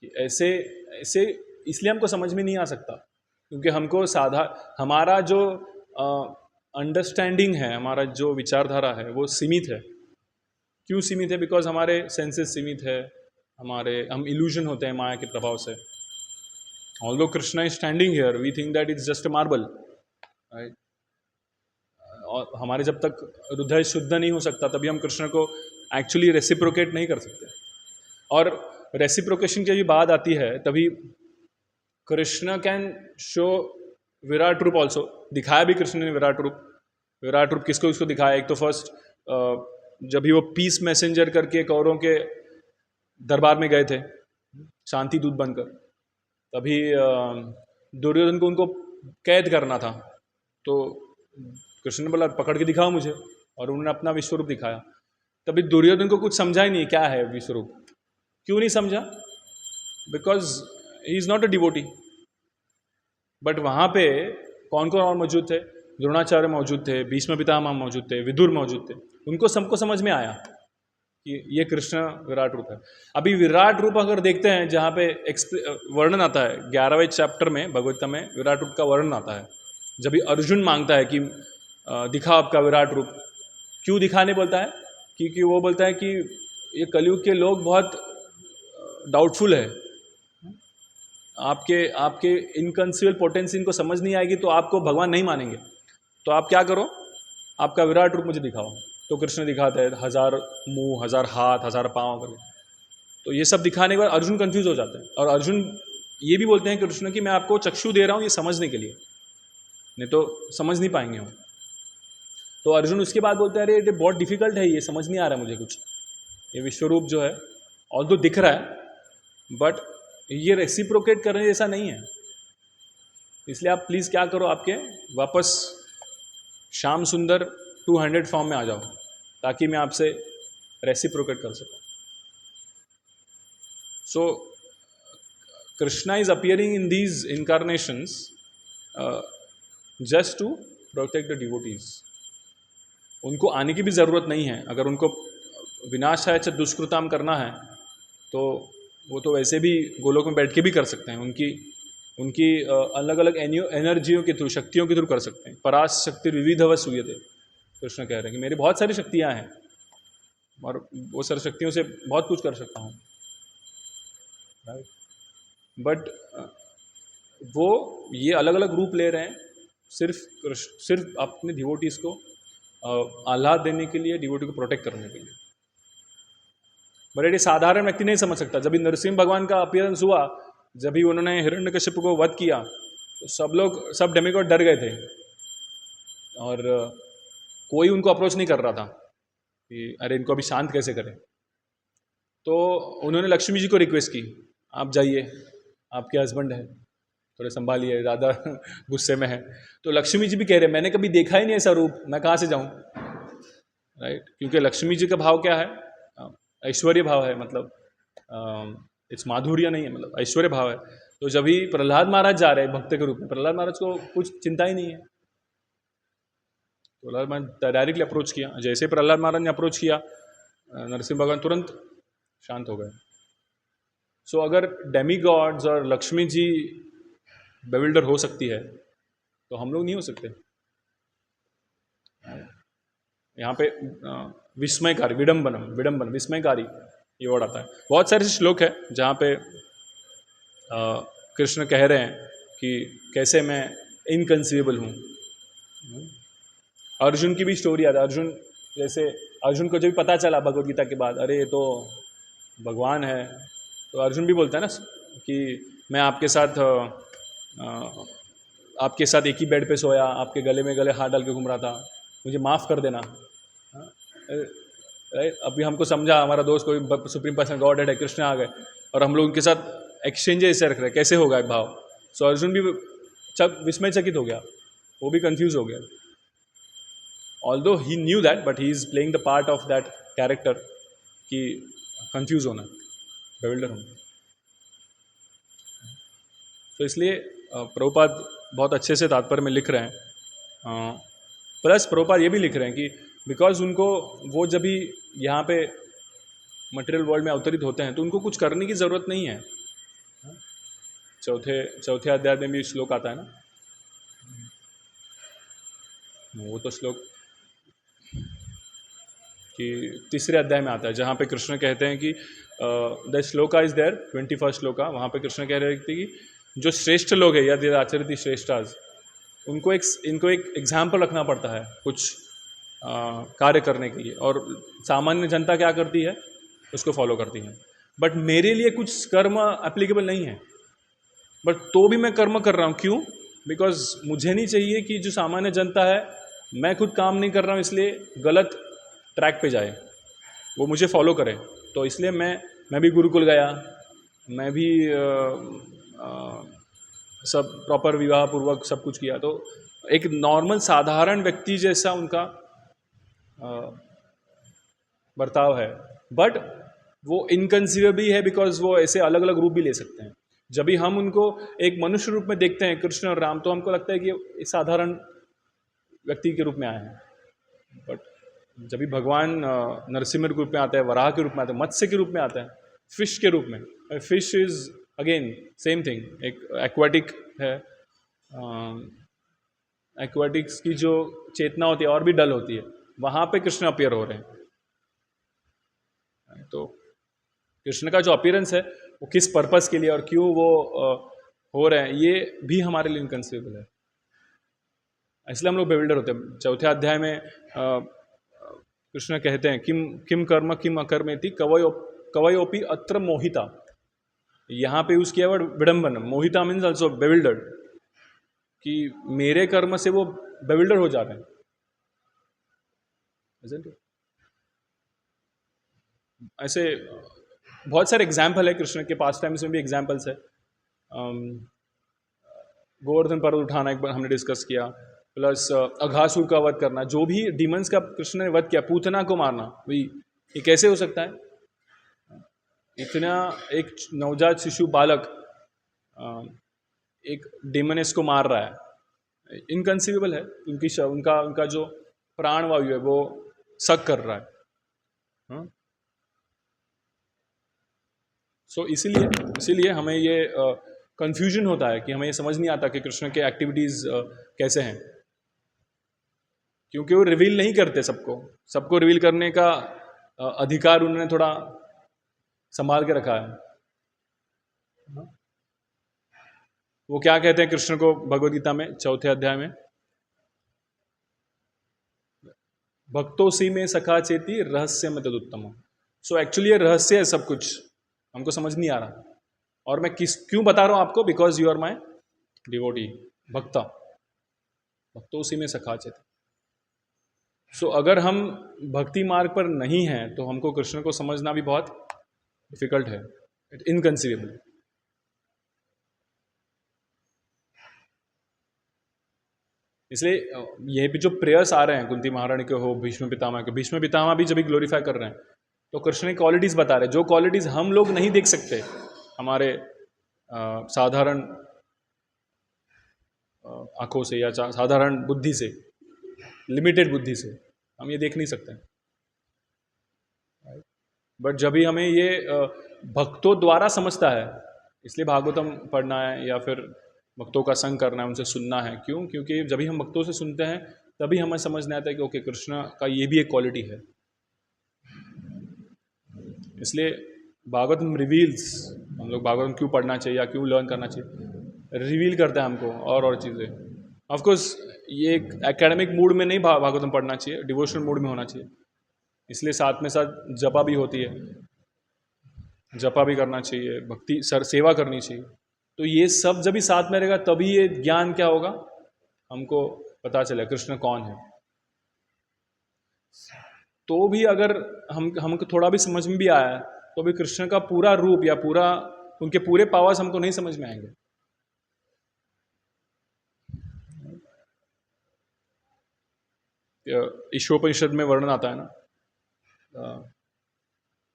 कि ऐसे इसलिए हमको समझ में नहीं आ सकता। क्योंकि हमको हमारा जो अंडरस्टैंडिंग है, हमारा जो विचारधारा है वो सीमित है। क्यों सीमित है? बिकॉज हमारे सेंसेस सीमित है, हम इल्यूजन होते हैं माया के प्रभाव से। Although Krishna is standing here, we think that it's just a marble, right. और हमारे जब तक हृदय शुद्ध नहीं हो सकता तभी हम कृष्ण को एक्चुअली रेसिप्रोकेट नहीं कर सकते। और रेसिप्रोकेशन की भी बात आती है तभी कृष्ण कैन शो विराट रूप ऑल्सो। दिखाया भी कृष्ण ने विराट रूप। विराट रूप किसको किसको दिखाया? एक तो फर्स्ट जब भी वो पीस मैसेंजर करके कौरवों के दरबार में गए थे शांति दूत बनकर, तभी दुर्योधन को उनको कैद करना था, तो कृष्ण ने बोला पकड़ के दिखाओ मुझे, और उन्होंने अपना विश्वरूप दिखाया। तभी दुर्योधन को कुछ समझा ही नहीं क्या है विश्वरूप। क्यों नहीं समझा? Because he is not a devotee. But वहाँ पे कौन कौन और मौजूद थे? द्रोणाचार्य मौजूद थे, भीष्म पितामह मौजूद थे, विदुर मौजूद थे। उनको सबको समझ में आया कि ये कृष्ण विराट रूप है। अभी विराट रूप अगर देखते हैं जहाँ पे वर्णन आता है 11वें चैप्टर में भगवद्गीता में, विराट रूप का वर्णन आता है। जब भी अर्जुन मांगता है कि दिखा आपका विराट रूप, क्यों दिखाने बोलता है? क्योंकि वो बोलता है कि ये कलयुग के लोग बहुत डाउटफुल है, आपके इनकंसीबल पोटेंसी इनको समझ नहीं आएगी तो आपको भगवान नहीं मानेंगे। तो आप क्या करो, आपका विराट रूप मुझे दिखाओ। तो कृष्ण दिखाते हैं 1000 मुंह, 1000 हाथ, 1000 पाँव करके। तो ये सब दिखाने के बाद अर्जुन कंफ्यूज हो जाते हैं, और अर्जुन ये भी बोलते हैं कृष्ण कि मैं आपको चक्षु दे रहा हूँ ये समझने के लिए, नहीं तो समझ नहीं पाएंगे हम। तो अर्जुन उसके बाद बोलते हैं अरे ये बहुत डिफिकल्ट है, ये समझ नहीं आ रहा मुझे कुछ। ये विश्वरूप जो है ऑल्दो दिख रहा है बट ये रेसिप्रोकेट करने जैसा नहीं है। इसलिए आप प्लीज़ क्या करो, आपके वापस श्याम सुंदर 200 फॉर्म में आ जाओ ताकि मैं आपसे रेसिप्रोकेट कर सकूं। So Krishna is appearing in these incarnations just to protect the devotees. उनको आने की भी ज़रूरत नहीं है। अगर उनको विनाशाय च दुष्कृताम करना है तो वो तो वैसे भी गोलोक में बैठ के भी कर सकते हैं। उनकी अलग अलग एनर्जियों के थ्रू, शक्तियों के थ्रू कर सकते हैं। परास शक्ति विविधव सूयते, कृष्ण कह रहे हैं कि मेरी बहुत सारी शक्तियाँ हैं और वो सारी शक्तियों से बहुत कुछ कर सकता हूँ, राइट। बट वो ये अलग अलग रूप ले रहे हैं सिर्फ अपने डिवोटीज को आह्लाद देने के लिए, डिवोटी को प्रोटेक्ट करने के लिए। बट ये साधारण व्यक्ति नहीं समझ सकता। जब भी नरसिंह भगवान का अपीयरेंस हुआ, जब भी उन्होंने हिरण्यकशिपु को वध किया, तो सब डेमिगॉड डर गए थे और कोई उनको अप्रोच नहीं कर रहा था कि अरे इनको अभी शांत कैसे करें। तो उन्होंने लक्ष्मी जी को रिक्वेस्ट की, आप जाइए, आपके हस्बैंड है, थोड़े संभालिए, ज़्यादा गुस्से में है। तो लक्ष्मी जी भी कह रहे मैंने कभी देखा ही नहीं ऐसा रूप, मैं कहाँ से जाऊँ, राइट। क्योंकि लक्ष्मी जी का भाव क्या है? ऐश्वर्य भाव है, मतलब इट्स माधुर्य नहीं है, मतलब ऐश्वर्य भाव है। तो जब भी प्रहलाद महाराज जा रहे हैं भक्त के रूप में, प्रहलाद महाराज को कुछ चिंता ही नहीं है। तो प्रहलाद महाराज डायरेक्टली अप्रोच किया। जैसे प्रहलाद महाराज ने अप्रोच किया, नरसिंह भगवान तुरंत शांत हो गए। सो अगर डेमी गॉड्स और लक्ष्मी जी बेविल्डर हो सकती है तो हम लोग नहीं हो सकते। यहाँ पे विस्मयकारी, विडम्बन विस्मयकारी ये वर्ड आता है। बहुत सारे श्लोक है जहाँ पे कृष्ण कह रहे हैं कि कैसे मैं इनकंसीवेबल हूँ। अर्जुन की भी स्टोरी आता है। अर्जुन को जब पता चला भगवद गीता के बाद, अरे ये तो भगवान है, तो अर्जुन भी बोलता है ना कि मैं आपके साथ एक ही बेड पे सोया, आपके गले हाथ डाल के घूम रहा था, मुझे माफ़ कर देना। राइट। अभी हमको समझा हमारा दोस्त कोई सुप्रीम पर्सन गॉड है, कृष्ण आ गए और हम लोग उनके साथ एक्सचेंज ऐसे रख रहे हैं, कैसे होगा एक भाव। सो अर्जुन भी विस्मयचकित हो गया, वो भी कंफ्यूज हो गया। Although he knew that but he is playing the part of that character कि कंफ्यूज होना, बेविल्डर होना। तो इसलिए प्रभुपाद बहुत अच्छे से तात्पर्य में लिख रहे हैं। प्लस प्रभुपाद ये भी लिख रहे हैं कि बिकॉज उनको वो जब भी यहाँ पे मटेरियल वर्ल्ड में अवतरित होते हैं तो उनको कुछ करने की ज़रूरत नहीं है। चौथे अध्याय में भी श्लोक आता है ना वो तो श्लोक कि तीसरे अध्याय में आता है, जहाँ पे कृष्ण कहते हैं कि the shloka is there 21 shloka, वहाँ पे कृष्ण कह रहे थे कि जो श्रेष्ठ लोग हैं, यदि आचरती श्रेष्ठास, इनको एक एग्जाम्पल रखना पड़ता है कुछ कार्य करने के लिए, और सामान्य जनता क्या करती है, उसको फॉलो करती है। बट मेरे लिए कुछ कर्म एप्लीकेबल नहीं है, बट तो भी मैं कर्म कर रहा हूँ। क्यों? बिकॉज मुझे नहीं चाहिए कि जो सामान्य जनता है, मैं खुद काम नहीं कर रहा हूँ इसलिए गलत ट्रैक पे जाए, वो मुझे फॉलो करे। तो इसलिए मैं भी गुरुकुल गया, मैं भी सब प्रॉपर विवाह पूर्वक सब कुछ किया। तो एक नॉर्मल साधारण व्यक्ति जैसा उनका बर्ताव है, बट वो इनकंसीवेबल भी है, बिकॉज वो ऐसे अलग अलग रूप भी ले सकते हैं। जब भी हम उनको एक मनुष्य रूप में देखते हैं, कृष्ण और राम, तो हमको लगता है कि एक साधारण व्यक्ति के रूप में आए हैं। बट जब भी भगवान नरसिंह रूप में आता है, वराह के रूप में आता है, मत्स्य के रूप में आता है, फिश के रूप में, fish is again same thing, एक एक्वाटिक है। एक्वाटिक्स की जो चेतना होती है और भी डल होती है, वहाँ पे कृष्ण अपीयर हो रहे हैं। तो कृष्ण का जो अपीयरेंस है वो किस पर्पस के लिए और क्यों वो हो रहे हैं, ये भी हमारे लिए इनकंसीवेबल है। इसलिए हम लोग बेविल्डर होते हैं। चौथे अध्याय में कृष्ण कहते हैं किम किम कर्म किम अकर्मेति कवयोपि अत्र मोहिता। यहाँ पे यूज किया वर्ड विडम्बन, मोहिता मीन्स ऑल्सो बेविल्डर्ड, कि मेरे कर्म से वो बेविल्डर हो जा रहे हैं। ऐसे बहुत सारे एग्जाम्पल है, कृष्ण के पास टाइम्स में भी एग्जाम्पल्स है। गोवर्धन पर्वत उठाना एक बार हमने डिस्कस किया, प्लस अघासुर का वध करना, जो भी डीमंस का कृष्ण ने वध किया, पूतना को मारना, वही ये कैसे हो सकता है? इतना एक नवजात शिशु बालक एक डीमनेस को मार रहा है, इनकंसीवेबल है। उनका जो प्राण वायु है वो सक कर रहा है। सो इसीलिए हमें ये कंफ्यूजन होता है कि हमें ये समझ नहीं आता कि कृष्ण के एक्टिविटीज़ कैसे हैं, क्योंकि वो रिवील नहीं करते सबको रिवील करने का अधिकार उन्होंने थोड़ा संभाल के रखा है। वो क्या कहते हैं कृष्ण को भगवद गीता में चौथे अध्याय में, भक्तोसी में सखा चेती रहस्य में तदुत्तम। सो एक्चुअली ये रहस्य है, सब कुछ हमको समझ नहीं आ रहा, और मैं क्यों बता रहा हूं आपको, because you are my devotee, भक्तोसी में सखा चेती। सो अगर हम भक्ति मार्ग पर नहीं हैं तो हमको कृष्ण को समझना भी बहुत डिफिकल्ट है, इनकंसीवेबल। इसलिए ये भी जो प्रेयर्स आ रहे हैं, कुंती महारानी के हो, भीष्म पितामह के, भीष्म पितामह भी जब भी ग्लोरीफाई कर रहे हैं तो कृष्ण की क्वालिटीज़ बता रहे हैं, जो क्वालिटीज़ हम लोग नहीं देख सकते हमारे साधारण आंखों से या साधारण बुद्धि से, लिमिटेड बुद्धि से हम ये देख नहीं सकते। बट जब भी हमें ये भक्तों द्वारा समझता है, इसलिए भागवतम पढ़ना है या फिर भक्तों का संग करना है, उनसे सुनना है। क्यों? क्योंकि जब भी हम भक्तों से सुनते हैं तभी हमें समझने आता है कि ओके, कृष्ण का ये भी एक क्वालिटी है। इसलिए भागवतम रिवील्स, हम लोग भागवतम क्यों पढ़ना चाहिए या क्यों लर्न करना चाहिए, रिवील करता है हमको और चीज़ें। ऑफकोर्स ये एक एकेडमिक मूड में नहीं भागवतम पढ़ना चाहिए, डिवोशनल मूड में होना चाहिए। इसलिए साथ में साथ जपा भी होती है, जपा भी करना चाहिए, भक्ति सेवा करनी चाहिए। तो ये सब जब भी साथ में रहेगा तभी ये ज्ञान क्या होगा, हमको पता चले कृष्ण कौन है। तो भी अगर हमको थोड़ा भी समझ में भी आया तो भी कृष्ण का पूरा रूप या उनके पूरे पावर्स हमको नहीं समझ में आएंगे। ईशोपनिषद में वर्णन आता है ना,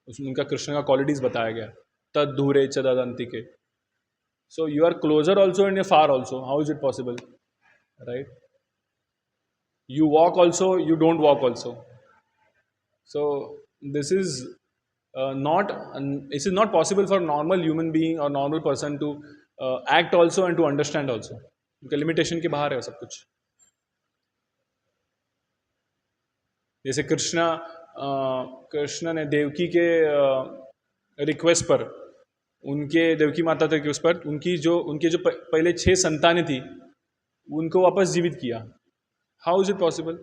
उसमें उनका कृष्ण का क्वालिटीज बताया गया, तद दूरे च तदंतिके। So you are closer also and far also, how is it possible, right? You walk also, you don't walk also. So this is not possible for normal human being or normal person to act also and to understand also, क्योंकि limitation के बाहर है सब कुछ। जैसे कृष्ण ने देवकी के request पर, उनके देवकी माता के रिक्वेस्ट पर उनके जो पहले 6 संतानें थी उनको वापस जीवित किया। How is it possible?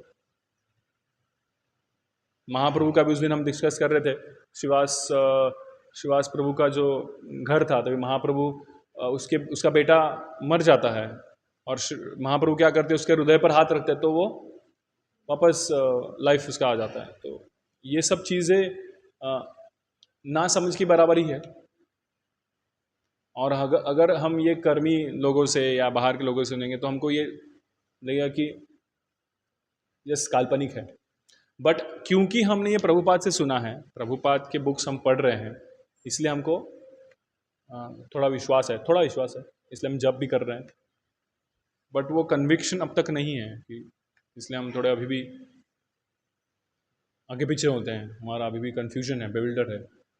Mahaprabhu का भी उस दिन हम डिस्कस कर रहे थे, श्रीवास प्रभु का जो घर था, तभी महाप्रभु उसका बेटा मर जाता है और महाप्रभु क्या करते, उसके हृदय पर हाथ रखते तो वो वापस लाइफ उसका आ जाता है। तो ये सब चीज़ें ना समझ की बराबरी है। और अगर हम ये कर्मी लोगों से या बाहर के लोगों से सुनेंगे तो हमको ये लगेगा कि ये काल्पनिक है। बट क्योंकि हमने ये प्रभुपाद से सुना है, प्रभुपाद के बुक्स हम पढ़ रहे हैं, इसलिए हमको थोड़ा विश्वास है, इसलिए हम जब भी कर रहे हैं। बट वो कन्विक्शन अब तक नहीं है कि, इसलिए हम थोड़े अभी भी आगे पीछे होते हैं, हमारा अभी भी कन्फ्यूजन है, बेविल्डर है।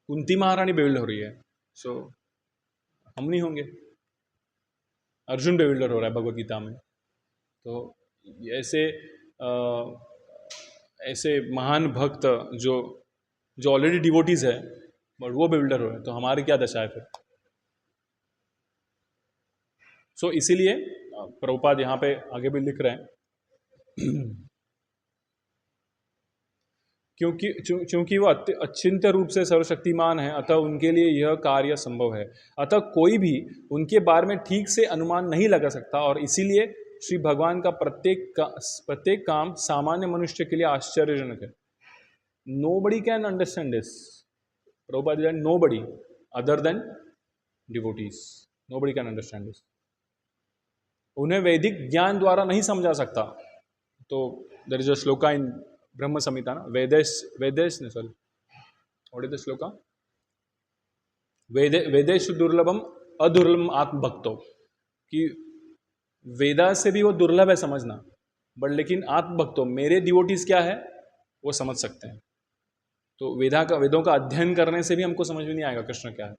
कुंती महारानी बेविल्डर हो रही है, सो हम नहीं होंगे। अर्जुन बेविल्डर हो रहा है भगवद गीता में। तो ऐसे महान भक्त जो ऑलरेडी डिवोटीज है बट वो बेविल्डर हो रहे हैं, तो हमारी क्या दशा है फिर? सो इसीलिए प्रभुपाद यहाँ पे आगे भी लिख रहे हैं क्योंकि वो अचिंत्य रूप से सर्वशक्तिमान है, अतः उनके लिए यह कार्य संभव है। अतः कोई भी उनके बारे में ठीक से अनुमान नहीं लगा सकता, और इसीलिए श्री भगवान का प्रत्येक काम सामान्य मनुष्य के लिए आश्चर्यजनक है। Nobody can understand this. Prabhupada said nobody other than devotees. Nobody can understand this. उन्हें वैदिक ज्ञान द्वारा नहीं समझा सकता। तो there is a shloka in ब्रह्म संहिता ना, वेदेश ने, sorry, what is the shloka? वेदेषु दुर्लभम अदुर्लभम आत्मभक्तो, कि वेदा से भी वो दुर्लभ है समझना, बट लेकिन आत्मभक्तो, मेरे डिवोटीज क्या है वो समझ सकते हैं। तो वेदों का अध्ययन करने से भी हमको समझ में नहीं आएगा कृष्ण क्या है।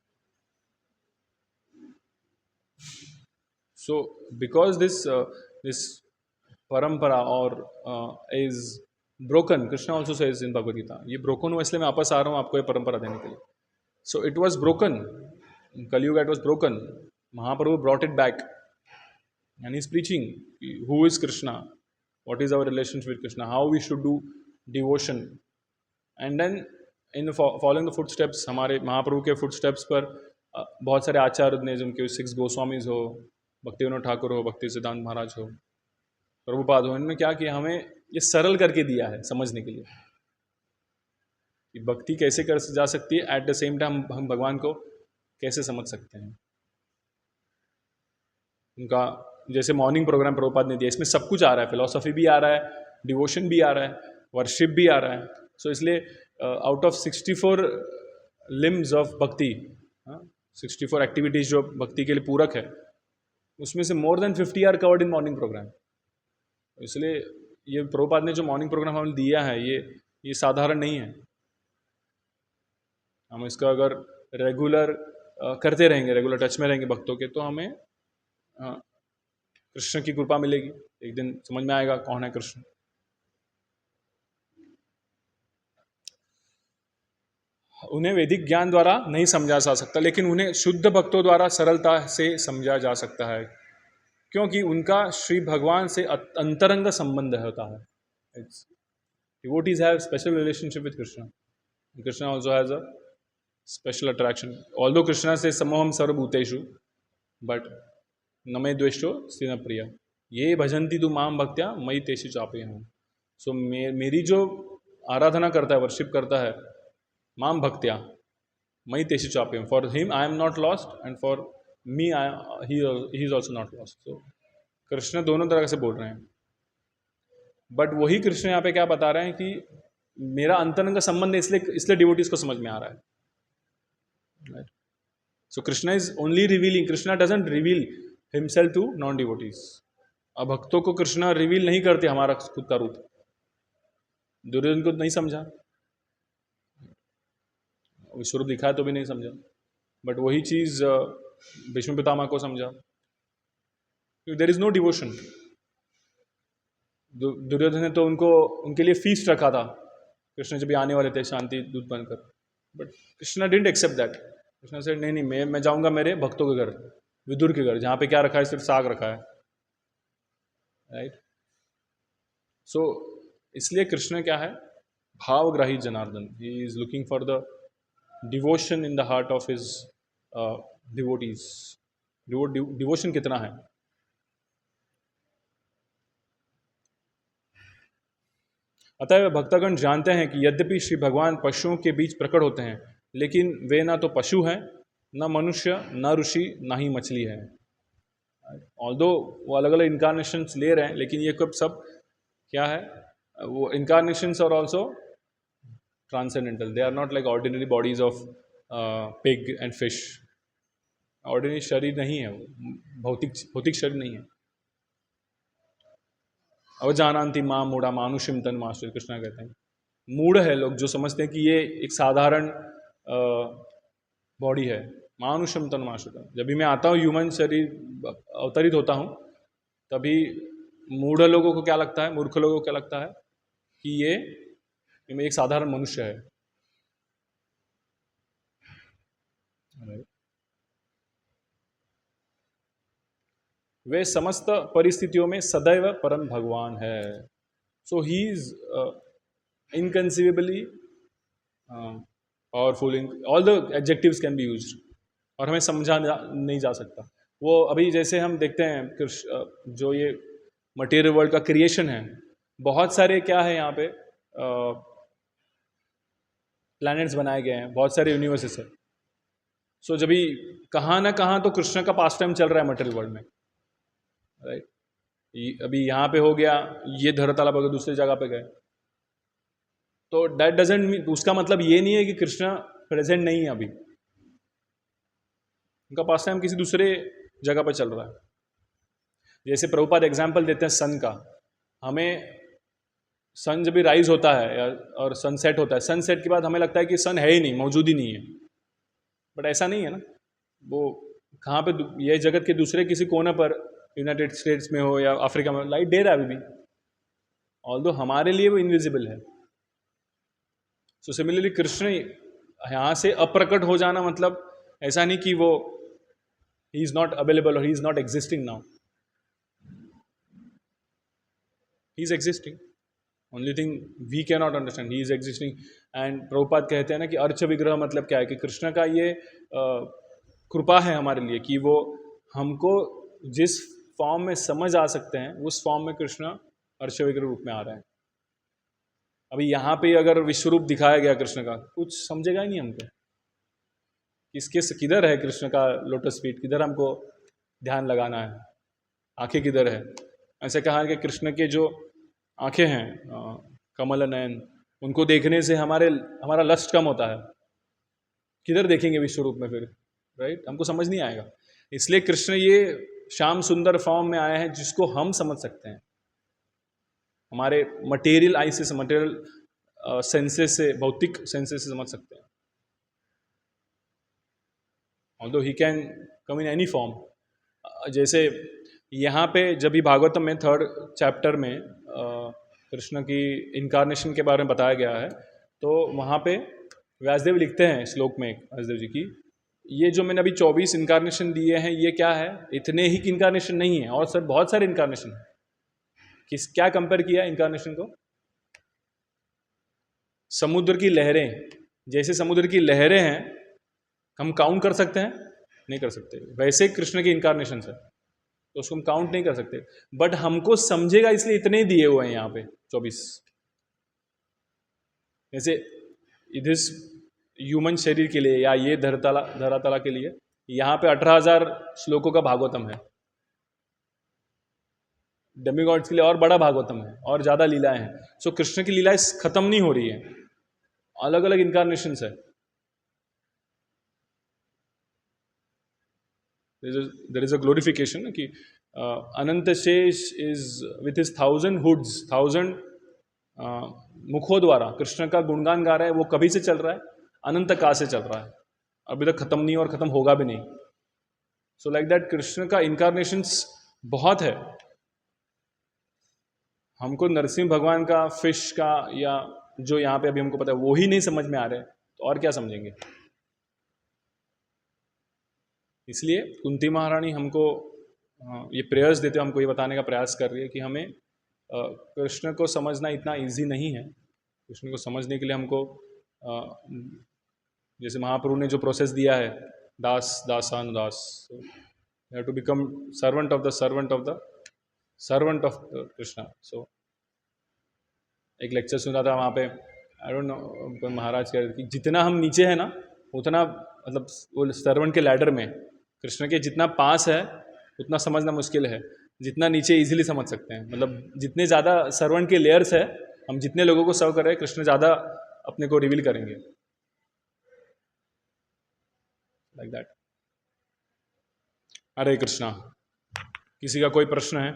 सो बिकॉज दिस परंपरा और is broken, Krishna also says in Bhagavad Gita, ये ब्रोकन हुआ, इसलिए मैं वापस आ रहा हूँ आपको ये परंपरा देने के लिए। So it was broken, Kaliyuga it was broken, Mahaprabhu brought it back and he is preaching who is Krishna, what is our relationship with Krishna, how we should do devotion. And then in following the footsteps, हमारे महाप्रभु के foot steps पर बहुत सारे आचार्य ने, जिनके 6 गोस्वामीज हो, भक्तिविनोद ठाकुर हो, भक्ति सिद्धांत महाराज हो, प्रभुपाद हो, इन्होंने क्या किया, हमें ये सरल करके दिया है समझने के लिए कि भक्ति कैसे कर जा सकती है, एट द सेम टाइम हम भगवान को कैसे समझ सकते हैं। उनका जैसे मॉर्निंग प्रोग्राम प्रभुपाद ने दिया, इसमें सब कुछ आ रहा है, फिलॉसफी भी आ रहा है, डिवोशन भी आ रहा है, वर्शिप भी आ रहा है। सो इसलिए आउट ऑफ 64 लिम्स ऑफ भक्ति, 64 एक्टिविटीज जो भक्ति के लिए पूरक है, उसमें से more than 50 are covered in morning programme. इसलिए ये प्रभुपाद ने जो मॉर्निंग प्रोग्राम हमें दिया है, ये साधारण नहीं है। हम इसका अगर रेगुलर करते रहेंगे, रेगुलर टच में रहेंगे भक्तों के, तो हमें कृष्ण की कृपा मिलेगी, एक दिन समझ में आएगा कौन है कृष्ण। उन्हें वैदिक ज्ञान द्वारा नहीं समझा जा सकता, लेकिन उन्हें शुद्ध भक्तों द्वारा सरलता से समझा जा सकता है, क्योंकि उनका श्री भगवान से अंतरंग संबंध होता है। Devotees have special relationship with Krishna. Krishna also has a special attraction. Although Krishna says samoham sarvabhuteshu, but नमे द्वेष्टो स्थिन प्रिय, ये भजंती तू माम भक्त्या मई तेषु चाप्यहम्। सो मेरी जो आराधना करता है, वर्शिप करता है, माम भक्त्या मई तेषु चाप्यहम्, for him I am not lost and for me he is also not lost. So Krishna दोनों तरह से बोल रहे हैं, बट वही कृष्ण यहाँ पे क्या बता रहे हैं कि मेरा अंतरंग संबंध है, इसलिए डिवोटीज को समझ में आ रहा है। So Krishna is only revealing, Krishna doesn't reveal himself to non devotees. अब भक्तों को कृष्णा रिवील नहीं करते हमारा खुद का रूप। दुर्योधन को नहीं समझा, विश्वरूप दिखाया तो भी नहीं समझा, बट वही चीज भीष्म पितामह को समझा। There is no devotion. Duryodhana ने तो उनके लिए फीस्ट रखा था, कृष्ण जब भी आने वाले थे शांति दूत बनकर, but Krishna didn't accept that. Krishna से नहीं नहीं, मैं जाऊंगा मेरे भक्तों के घर, विदुर के घर, जहाँ पे क्या रखा है, सिर्फ साग रखा है, राइट। सो इसलिए कृष्ण क्या है, भावग्राही Janardan, he is looking for the devotion in the heart of his devotees. Devotion कितना है। अतः भक्तगण जानते हैं कि यद्यपि श्री भगवान पशुओं के बीच प्रकट होते हैं, लेकिन वे ना तो पशु हैं, न मनुष्य, न ऋषि, ना ही मछली है। ऑल्दो वो अलग अलग इनकारनेशंस ले रहे हैं, लेकिन ये कब सब क्या है, वो incarnations are also transcendental, they are not like ordinary bodies of pig and fish. Ordinary शरीर नहीं है वो, भौतिक भौतिक शरीर नहीं है। अवजानांति माँ मूढ़ा मानुषिम तन मास्टर, कृष्णा कहते हैं मूढ़ है लोग जो समझते हैं कि ये एक साधारण बॉडी है। मानुषम तन मास्टर, जब भी मैं आता हूँ ह्यूमन शरीर अवतरित होता हूँ, तभी मूढ़ लोगों को क्या लगता है, मूर्ख लोगों को क्या लगता है कि ये एक साधारण मनुष्य है। वे समस्त परिस्थितियों में सदैव परम भगवान है। So he is inconceivably powerful, in all the adjectives can be used, और हमें समझा नहीं जा सकता। वो अभी जैसे हम देखते हैं जो ये मटेरियल वर्ल्ड का क्रिएशन है, बहुत सारे क्या है यहाँ पे प्लैनेट्स बनाए गए हैं, बहुत सारे यूनिवर्सेस है। सो जब भी कहाँ ना कहाँ तो कृष्ण का पास टाइम चल रहा है मटेरियल वर्ल्ड में, राइट। अभी यहाँ पे हो गया, ये धरातल पर दूसरी जगह पे गए, तो दैट डजेंट मीन, उसका मतलब ये नहीं है कि कृष्ण प्रेजेंट नहीं है अभी, उनका पास टाइम किसी दूसरे जगह पर चल रहा है। जैसे प्रभुपाद एग्जाम्पल देते हैं सन का, हमें सन जब भी राइज होता है और सनसेट होता है, सनसेट के बाद हमें लगता है कि सन है ही नहीं, मौजूद ही नहीं है, बट ऐसा नहीं है ना। वो कहाँ पे, ये जगत के दूसरे किसी कोने पर, यूनाइटेड स्टेट्स में हो या अफ्रीका में, लाइट दे रहा है अभी भी, ऑल्दो हमारे लिए वो इनविजिबल है। सो सिमिलरली कृष्ण यहाँ से अप्रकट हो जाना मतलब ऐसा नहीं कि वो ही इज नॉट अवेलेबल और he is not existing now, he is existing, only thing we can not understand, he is existing. And Prabhupada कहते हैं ना कि अर्च विग्रह मतलब क्या है, कि कृष्ण का ये कृपा है हमारे लिए कि वो हमको जिस फॉर्म में समझ आ सकते हैं, उस फॉर्म में कृष्ण अर्च विग्रह रूप में आ रहे हैं। अभी यहाँ पे अगर विश्व रूप दिखाया गया कृष्ण का, कुछ समझेगा ही नहीं हमको, किसके किधर है कृष्ण का लोटस फीट, किधर हमको ध्यान लगाना है, आंखें किधर है। ऐसे कहा कि कृष्ण के जो आंखें हैं कमल नयन, उनको देखने से हमारा लस्ट कम होता है, किधर देखेंगे विश्व रूप में फिर, राइट, हमको समझ नहीं आएगा। इसलिए कृष्ण ये श्याम सुंदर फॉर्म में आया है जिसको हम समझ सकते हैं, हमारे मटेरियल आई से, मटेरियल सेंसेस से, भौतिक सेंसेस से समझ सकते हैं। Although he can come in any form. जैसे यहाँ पे जब भी भागवतम में 3rd चैप्टर में कृष्ण की इनकारनेशन के बारे में बताया गया है, तो वहाँ पे व्यासदेव लिखते हैं श्लोक में, व्यासदेव जी की, ये जो मैंने अभी 24 इनकारनेशन दिए हैं, ये क्या है, इतने ही इनकारनेशन नहीं है, और सर बहुत सारे इनकारनेशन है। क्या कंपेयर किया इनकारनेशन को, समुद्र की लहरें, जैसे समुद्र की लहरें हैं, हम काउंट कर सकते हैं, नहीं कर सकते, वैसे कृष्ण की इनकारनेशन है, तो उसको हम काउंट नहीं कर सकते, बट हमको समझेगा इसलिए इतने ही दिए हुए हैं यहाँ पे 24। जैसे इस ह्यूमन शरीर के लिए या ये धरातला के लिए यहाँ पे 18,000 श्लोकों का भागवतम है, डेमीगॉड्स के लिए और बड़ा भागवतम है और ज़्यादा लीलाएं हैं। सो कृष्ण की लीलाएं खत्म नहीं हो रही है, अलग अलग इनकारनेशंस है। There is a glorification कि अनंत शेष इज विथ हिज 1000 हुड्स, 1000 मुखों द्वारा कृष्ण का गुणगान गा रहा है। वो कभी से चल रहा है, अनंत काल से चल रहा है, अभी तक खत्म नहीं और खत्म होगा भी नहीं। सो लाइक दैट कृष्ण का इनकारनेशंस बहुत है। हमको नरसिंह भगवान का, फिश का, या जो यहाँ पे अभी हमको पता है वो ही नहीं समझ में आ रहे तो और क्या समझेंगे। इसलिए कुंती महारानी हमको ये प्रेयर्स देते हुए हमको ये बताने का प्रयास कर रही है कि हमें कृष्ण को समझना इतना इजी नहीं है। कृष्ण को समझने के लिए हमको जैसे महाप्रभु ने जो प्रोसेस दिया है, दास दासानुदास, have to become servant of the servant of the servant of Krishna. So एक लेक्चर सुना था वहाँ पे, आई डोंट नो, महाराज कह रहे थे कि जितना हम नीचे हैं ना उतना मतलब वो सर्वेंट के लैडर में कृष्ण के जितना पास है उतना समझना मुश्किल है, जितना नीचे इजीली समझ सकते हैं। मतलब जितने ज़्यादा सर्वेंट के लेयर्स है, हम जितने लोगों को सर्व कर रहे हैं कृष्ण ज़्यादा अपने को रिवील करेंगे, लाइक दैट। हरे कृष्णा। किसी का कोई प्रश्न है?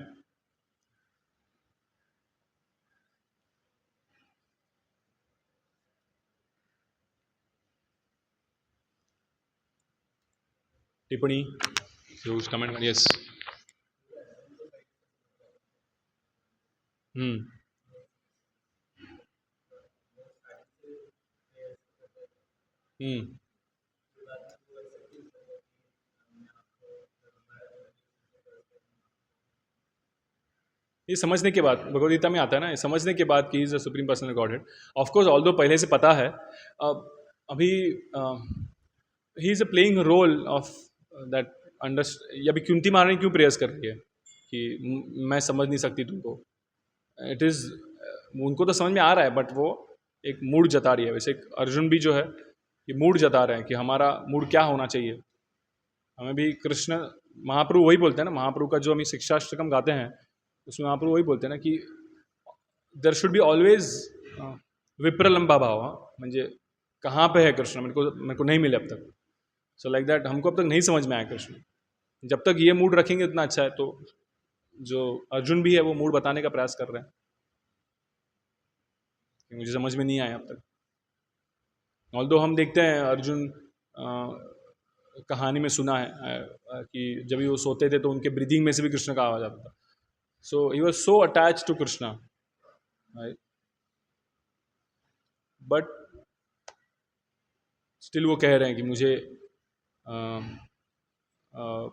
टिप्पणी, कमेंट, यस। ये समझने के बाद भगवद गीता में आता है ना, ये समझने के बाद कि is the supreme personal Godhead. Of course although पहले से पता है, अभी he is a playing role of that under. अभी कुंती महारानी क्यों प्रेयर्स कर रही है कि मैं समझ नहीं सकती तुमको, इट इज़ उनको तो समझ में आ रहा है बट वो एक मूड जता रही है। वैसे अर्जुन भी जो है ये मूड जता रहे हैं कि हमारा मूड क्या होना चाहिए। हमें भी कृष्ण महाप्रभु वही बोलते हैं ना, महाप्रभु का जो हम शिक्षाष्टकम गाते हैं उसमें महाप्रभु वही बोलते हैं ना कि देर शुड बी ऑलवेज विप्रलंबा भाव। म्हणजे कहाँ पे है कृष्ण, मेरे को नहीं मिले अब तक। सो लाइक दैट हमको अब तक नहीं समझ में आया कृष्ण। जब तक ये मूड रखेंगे उतना अच्छा है। तो जो अर्जुन भी है वो मूड बताने का प्रयास कर रहे हैं कि मुझे समझ में नहीं आया अब तक। ऑल्दो हम देखते हैं अर्जुन कहानी में सुना है कि जब भी वो सोते थे तो उनके ब्रीदिंग में से भी कृष्ण का आवाज आता था। So he was so attach to Krishna, but still वो कह रहे हैं कि मुझे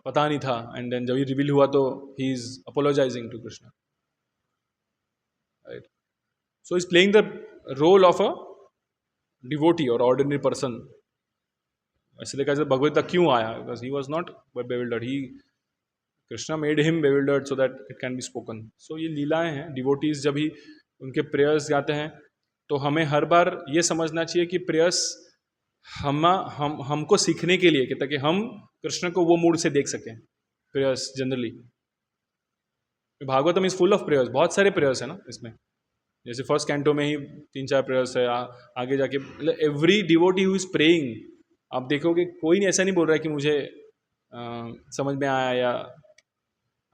पता नहीं था। एंड देन जब ये रिवील हुआ तो he is apologising to Krishna, right. So is playing the role of a devotee और ऑर्डिनरी पर्सन। ऐसे देखा जाए भगवद्गीता क्यों आया, because he was not bewildered, he Krishna made him bewildered so that it can be spoken. So ये लीलाएं हैं। Devotees जब ही उनके प्रेयर्स गाते हैं तो हमें हर बार ये समझना चाहिए कि प्रेयर्स हमको सीखने के लिए कि ताकि हम कृष्ण को वो मूड से देख सकें। Prayers generally Bhagavatam is full of prayers, बहुत सारे प्रेयर्स है ना इसमें। जैसे फर्स्ट कैंटो में ही 3-4 प्रेयर्स है, आगे जाके every devotee who is praying, आप देखोगे कोई नहीं ऐसा नहीं बोल रहा है कि मुझे समझ में आया या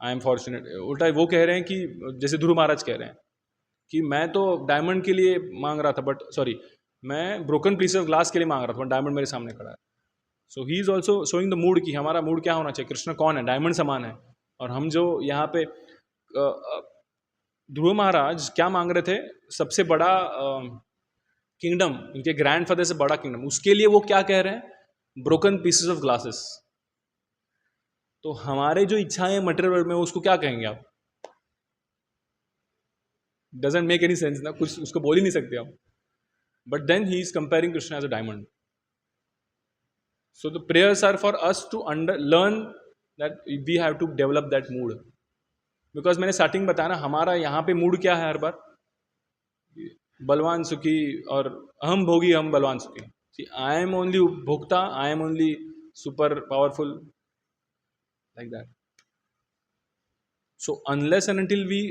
आई एम फॉर्चुनेट। उल्टा वो कह रहे हैं कि जैसे ध्रुव महाराज कह रहे हैं कि मैं तो डायमंड के लिए मांग रहा था, बट सॉरी मैं ब्रोकन पीस ऑफ ग्लास के लिए मांग रहा था, बट डायमंड मेरे सामने खड़ा है। So he is also showing the mood कि हमारा मूड क्या होना चाहिए। कृष्ण कौन है, डायमंड समान है। और हम जो यहाँ पे ध्रुव महाराज क्या मांग रहे थे, सबसे बड़ा किंगडम, उनके ग्रैंडफादर से बड़ा किंगडम, उसके लिए वो क्या कह रहे हैं, ब्रोकन पीसेस ऑफ ग्लासेस। तो हमारे जो इच्छाएं मटेरियल वर्ल्ड में उसको क्या कहेंगे आप? डजंट मेक एनी सेंस ना, कुछ उसको बोल ही नहीं सकते आप। But then he is comparing Krishna as a diamond. So the prayers are for us to learn that we have to develop that mood. Because मैंने स्टार्टिंग बताया ना, हमारा यहाँ पे मूड क्या है हर बार, बलवान सुखी और अहम भोगी हम बलवान सुखी। I am only bhokta, I am only super powerful, like that. So unless and until we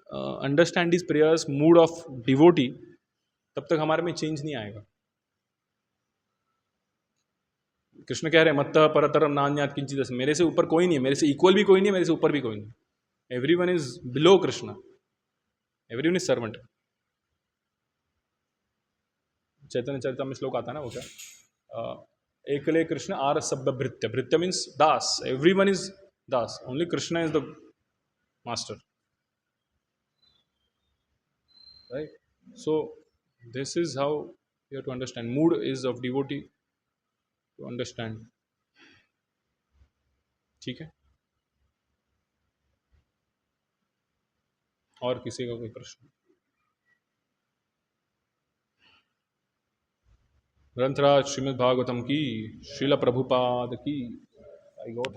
understand this prayers mood of devotee, तब तक हमारे में चेंज नहीं आएगा। कृष्ण कह रहे हैं मत्तः परतरम नान्यात् किंचित्, मेरे से ऊपर कोई नहीं है, मेरे से इक्वल भी कोई नहीं है, मेरे से ऊपर भी कोई नहीं। Everyone is below Krishna, everyone is servant. Chaitanya Charita में श्लोक आता है ना, वो क्या, एकले कृष्ण आर सब भृत्य, भृत्य मीन्स दास, एवरीवन इज दास, only Krishna is the master, right. So This is how you have to understand. Mood is of devotee to understand. ठीक है, और किसी का कोई प्रश्न? ग्रंथराज श्रीमद् भागवतम की, श्रील प्रभुपाद की। I got